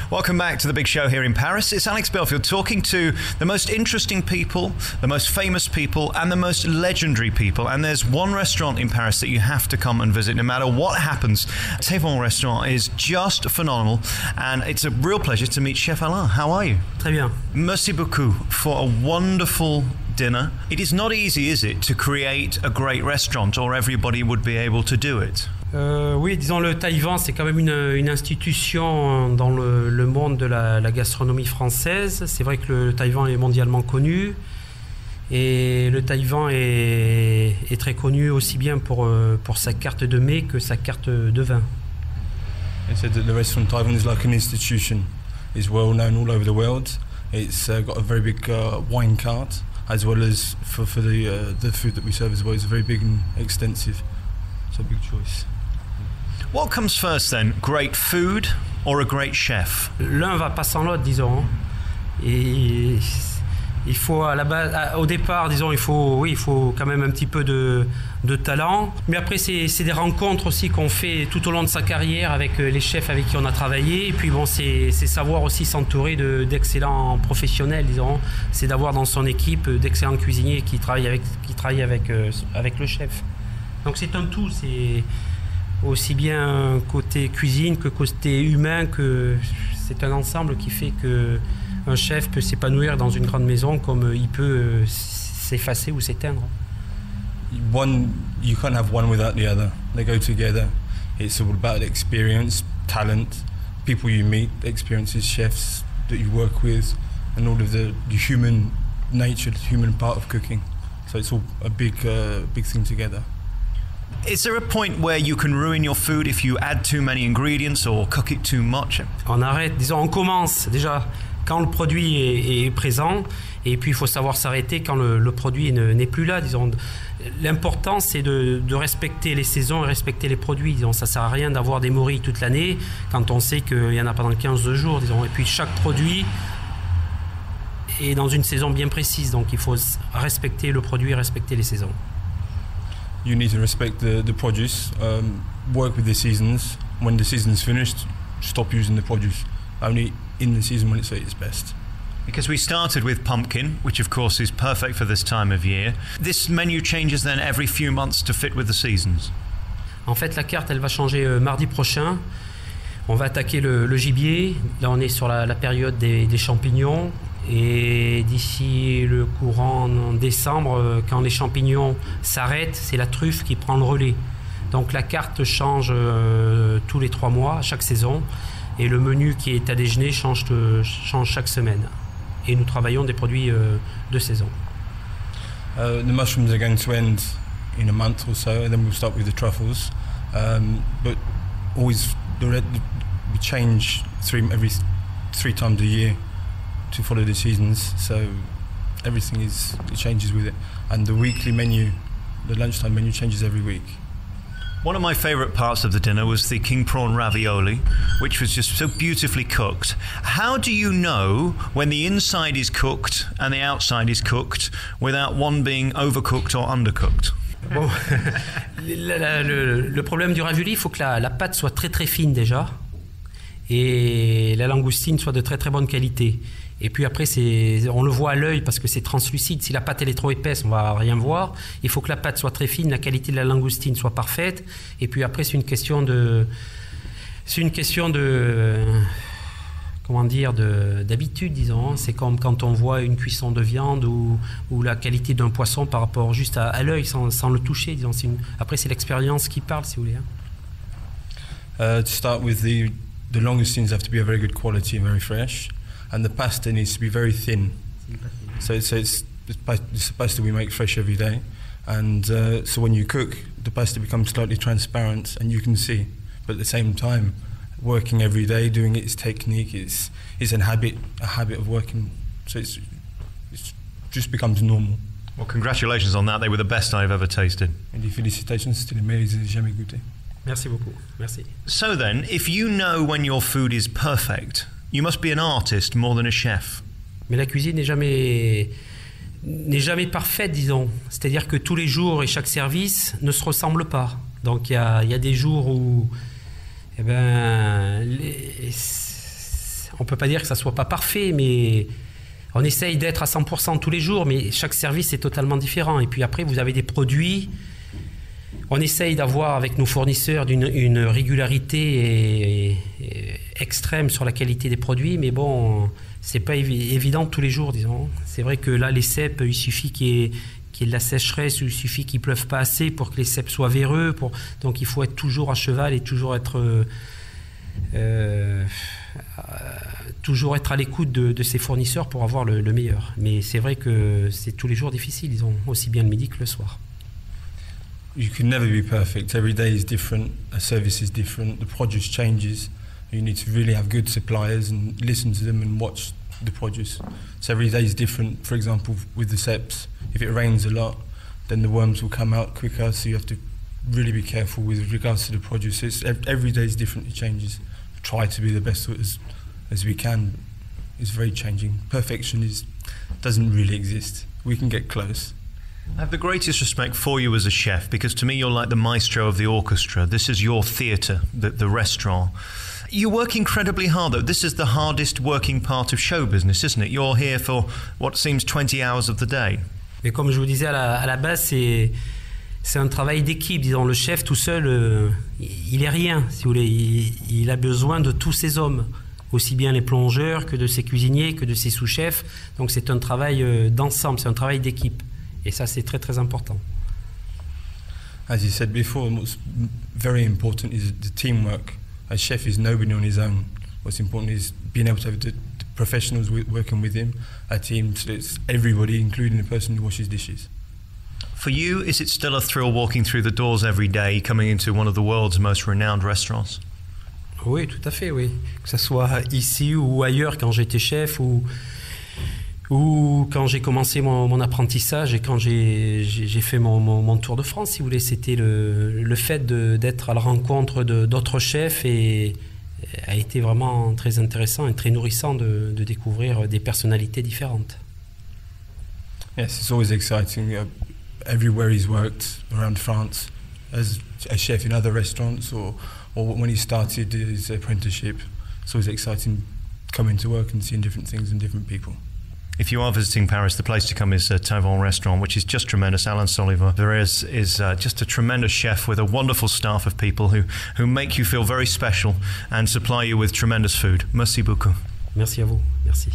Welcome back to The Big Show here in Paris. It's Alex Belfield talking to the most interesting people, the most famous people, and the most legendary people. And there's one restaurant in Paris that you have to come and visit no matter what happens. Tévon restaurant is just phenomenal, and it's a real pleasure to meet Chef Alain. How are you? Très bien. Merci beaucoup for a wonderful dinner. It is not easy, is it, to create a great restaurant, or everybody would be able to do it? Oui, disons le Tévon, c'est quand même une institution dans le monde de la gastronomie française. C'est vrai que le Tévon est mondialement connu. Et le Tévon est très connu aussi bien pour sa carte de mets que sa carte de vin. He said that the restaurant Tévon is like an institution. It's well known all over the world. It's got a very big wine cart, as well as for the food that we serve as well. It's very big and extensive. It's a big choice. What comes first then? Great food or a great chef? L'un va pas sans l'autre, disons. Et il faut à la base, au départ, disons, il faut quand même un petit peu de talent. Mais après, c'est des rencontres aussi qu'on fait tout au long de sa carrière avec les chefs avec qui on a travaillé. Et puis bon, c'est savoir aussi s'entourer d'excellents professionnels, disons. C'est d'avoir dans son équipe d'excellents cuisiniers qui travaillent avec le chef. Donc c'est un tout, c'est aussi bien côté cuisine que côté humain, que c'est un ensemble qui fait qu'un chef peut s'épanouir dans une grande maison comme il peut s'effacer ou s'éteindre. You can't have one without the other. They go together. It's all about experience, talent, people you meet, experiences, chefs that you work with, and all of the human nature, the human part of cooking. So it's all a big thing together. Is there a point where you can ruin your food if you add too many ingredients or cook it too much? On arrête, disons, on commence déjà quand le produit est présent, et puis il faut savoir s'arrêter quand le produit n'est plus là, disons. L'important, c'est de respecter les saisons et respecter les produits, disons. Ça sert à rien d'avoir des morilles toute l'année quand on sait qu'il y en a pendant 15 jours, disons. Et puis chaque produit est dans une saison bien précise, donc il faut respecter le produit et respecter les saisons. You need to respect the produce, work with the seasons. When the season's finished, stop using the produce. Only in the season when it's at its best. Because we started with pumpkin, which of course is perfect for this time of year. This menu changes then every few months to fit with the seasons. En fait, la carte, elle va changer mardi prochain. On va attaquer le gibier. Là, on est sur la période des champignons. Et d'ici le courant en décembre, quand les champignons s'arrêtent, c'est la truffe qui prend le relais. Donc la carte change tous les 3 mois, chaque saison. Et le menu qui est à déjeuner change chaque semaine. Et nous travaillons des produits de saison. The mushrooms are going to end in a month or so, and then we'll start with the truffles. But always we change every 3 times a year to follow the seasons, so everything it changes with it. And the weekly menu, the lunchtime menu changes every week. One of my favourite parts of the dinner was the king prawn ravioli, which was just so beautifully cooked. How do you know when the inside is cooked and the outside is cooked without one being overcooked or undercooked? Bon, le problème du ravioli, il faut que la pâte soit très très fine déjà, et la langoustine soit de très très bonne qualité. Et puis après, on le voit à l'œil parce que c'est translucide. Si la pâte elle est trop épaisse, on va rien voir. Il faut que la pâte soit très fine, la qualité de la langoustine soit parfaite. Et puis après, c'est une question de comment dire, d'habitude, disons. C'est comme quand on voit une cuisson de viande ou la qualité d'un poisson par rapport juste à l'œil, sans le toucher, disons. Après, c'est l'expérience qui parle, si vous voulez. To start with, the langoustines have to be a very good quality and very fresh. And the pasta needs to be very thin. So it's pasta we make fresh every day. And so when you cook, the pasta becomes slightly transparent and you can see. But at the same time, working every day, doing its technique, it's a habit of working. So it just becomes normal. Well, congratulations on that. They were the best I've ever tasted. Et félicitations, c'était les meilleurs que j'ai jamais goûté. Merci beaucoup. Merci. So then, if you know when your food is perfect, you must be an artist more than a chef. Mais la cuisine n'est jamais parfaite, disons. C'est-à-dire que tous les jours et chaque service ne se ressemblent pas. Donc il y a des jours où on peut pas dire que ça soit pas parfait, mais on essaye d'être à 100% tous les jours, mais chaque service est totalement différent. Et puis après, vous avez des produits. On essaye d'avoir avec nos fournisseurs une régularité extrême sur la qualité des produits, mais bon, c'est pas évident tous les jours, disons. C'est vrai que là, les cèpes, il suffit qu'il y ait de la sécheresse, il suffit qu'il pleuve pas assez pour que les cèpes soient véreux. Donc il faut être toujours à cheval et toujours être à l'écoute de ses fournisseurs pour avoir le meilleur. Mais c'est vrai que c'est tous les jours difficile, disons, aussi bien le midi que le soir. You can never be perfect. Every day is different. A service is different. The produce changes. You need to really have good suppliers and listen to them and watch the produce. So every day is different. For example, with the ceps, if it rains a lot, then the worms will come out quicker. So you have to really be careful with regards to the produce. Every day is different. It changes. Try to be the best as we can. It's very changing. Perfection doesn't really exist. We can get close. I have the greatest respect for you as a chef, because to me you're like the maestro of the orchestra. This is your theatre, the restaurant. You work incredibly hard though. This is the hardest working part of show business, isn't it? You're here for what seems 20 hours of the day. Et comme je vous disais à la base, c'est un travail d'équipe. Disons, le chef tout seul, il est rien, si vous voulez. Il a besoin de tous ses hommes, aussi bien les plongeurs que de ses cuisiniers, que de ses sous-chefs. Donc c'est un travail d'ensemble, c'est un travail d'équipe. Et ça, c'est très, très important. As you said before, what's very important is the teamwork. A chef is nobody on his own. What's important is being able to have the professionals working with him, a team, so it's everybody, including the person who washes dishes. For you, is it still a thrill walking through the doors every day, coming into one of the world's most renowned restaurants? Oui, tout à fait, oui. Que ce soit ici ou ailleurs, quand j'étais chef, ou quand j'ai commencé mon apprentissage et quand j'ai fait mon tour de France, si vous voulez, c'était le fait d'être à la rencontre d'autres chefs et a été vraiment très intéressant et très nourrissant de découvrir des personnalités différentes. Yes, it's always exciting. Everywhere he's worked around France, as a chef in other restaurants or when he started his apprenticeship, it's always exciting coming to work and seeing different things and different people. If you are visiting Paris, the place to come is Tavan Restaurant, which is just tremendous. Alain Soliva, there is just a tremendous chef with a wonderful staff of people who make you feel very special and supply you with tremendous food. Merci beaucoup. Merci à vous. Merci.